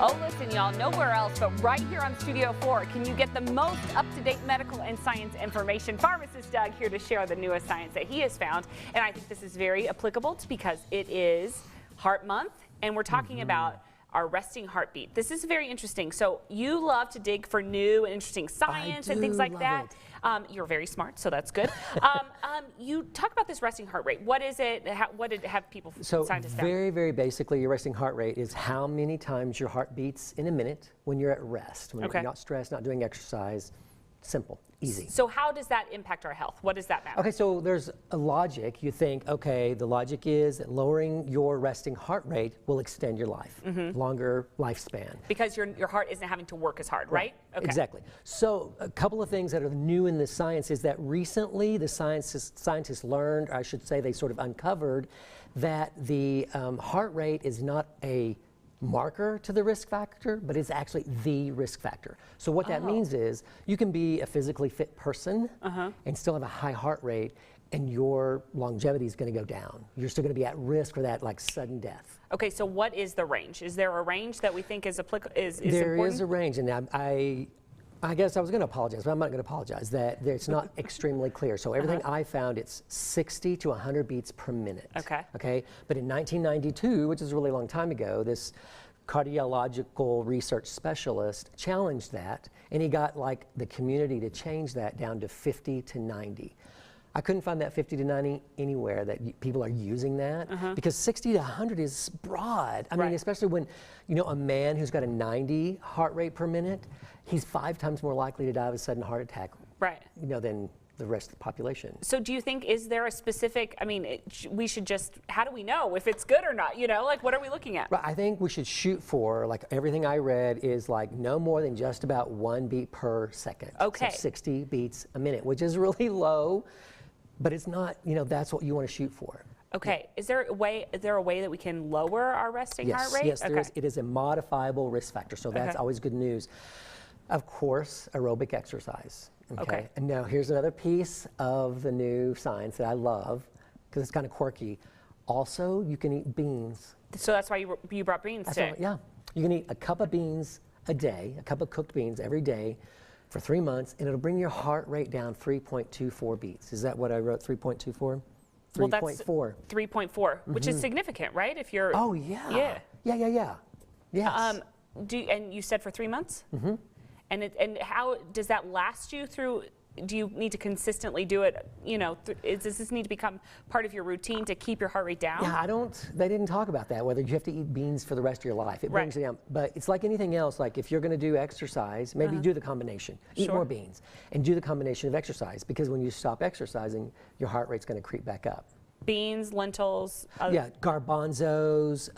Oh, listen, y'all, nowhere else but right here on Studio 4 can you get the most up-to-date medical and science information. Pharmacist Doug here to share the newest science that he has found. And I think this is very applicable because it is Heart Month, and we're talking about our resting heartbeat. This is very interesting. So you love to dig for new and interesting science and things like that. You're very smart, so that's good. You talk about this resting heart rate. What is it? What did have people, scientists found? Very basically, your resting heart rate is how many times your heart beats in a minute when you're at rest, when you're not stressed, not doing exercise. Simple, easy. So how does that impact our health? What does that matter? Okay, so there's a logic. You think, okay, the logic is that lowering your resting heart rate will extend your life, longer lifespan. Because your heart isn't having to work as hard, right? Okay. Exactly. So a couple of things that are new in the science is that recently the scientists learned, or I should say they sort of uncovered, that the heart rate is not a marker to the risk factor, but it's actually the risk factor. So what that means is you can be a physically fit person and still have a high heart rate, and your longevity is going to go down. You're still going to be at risk for that, like, sudden death. Okay, so what is the range? Is there a range that we think is applicable? There is a range, and I guess I was going to apologize, but I'm not going to apologize, that it's not extremely clear. So everything I found, it's 60 to 100 beats per minute. Okay. Okay. But in 1992, which is a really long time ago, this cardiological research specialist challenged that, and he got like the community to change that down to 50 to 90. I couldn't find that 50 to 90 anywhere that people are using that, because 60 to 100 is broad. I mean, especially when, you know, a man who's got a 90 heart rate per minute, he's 5 times more likely to die of a sudden heart attack, you know, than the rest of the population. So do you think, is there a specific, I mean, we should just, how do we know if it's good or not, you know, like what are we looking at? Right, I think we should shoot for, like everything I read is like no more than just about 1 beat per second. Okay. So 60 beats a minute, which is really low, but it's not, you know, that's what you want to shoot for. Okay, is there a way that we can lower our resting heart rate? Yes, there is. It is a modifiable risk factor, so that's always good news. Of course, aerobic exercise. Okay. And now here's another piece of the new science that I love, because it's kind of quirky. Also, you can eat beans. So that's why you brought beans today? Yeah. You can eat a cup of beans a day, a cup of cooked beans every day for 3 months, and it'll bring your heart rate down 3.24 beats. Is that what I wrote, 3.24? 3.4. Well, that's 3.4, which is significant, right? If you're... Oh, yeah. Yeah. Yes. And you said for 3 months? And how does that last you through? Do you need to consistently do it? You know, does this need to become part of your routine to keep your heart rate down? Yeah, they didn't talk about that, whether you have to eat beans for the rest of your life. It brings it down. But it's like anything else, like if you're going to do exercise, maybe do the combination. Eat more beans and do the combination of exercise, because when you stop exercising, your heart rate's going to creep back up. Beans, lentils. Yeah, garbanzos,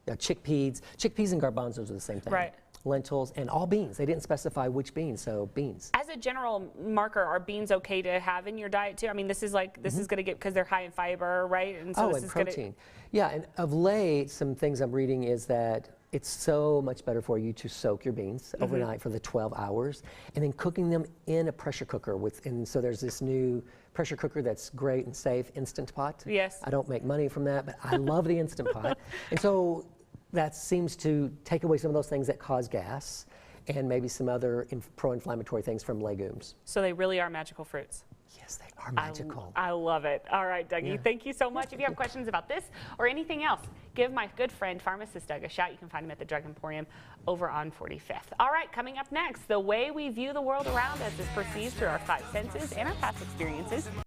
chickpeas. Chickpeas and garbanzos are the same thing. Right. Lentils, and all beans. They didn't specify which beans, so beans. As a general marker, are beans okay to have in your diet too? I mean, this is like, this is going to get, because they're high in fiber, right? And so this and is protein. Yeah, and of late, some things I'm reading is that it's so much better for you to soak your beans overnight for the 12 hours, and then cooking them in a pressure cooker and so there's this new pressure cooker that's great and safe, Instant Pot. Yes. I don't make money from that, but I love the Instant Pot. And so that seems to take away some of those things that cause gas and maybe some other pro-inflammatory things from legumes. So they really are magical fruits. Yes, they are magical. I love it. All right, Dougie, thank you so much. If you have questions about this or anything else, give my good friend Pharmacist Doug a shout. You can find him at the Drug Emporium over on 45th. All right, coming up next, the way we view the world around us is perceived through our 5 senses and our past experiences.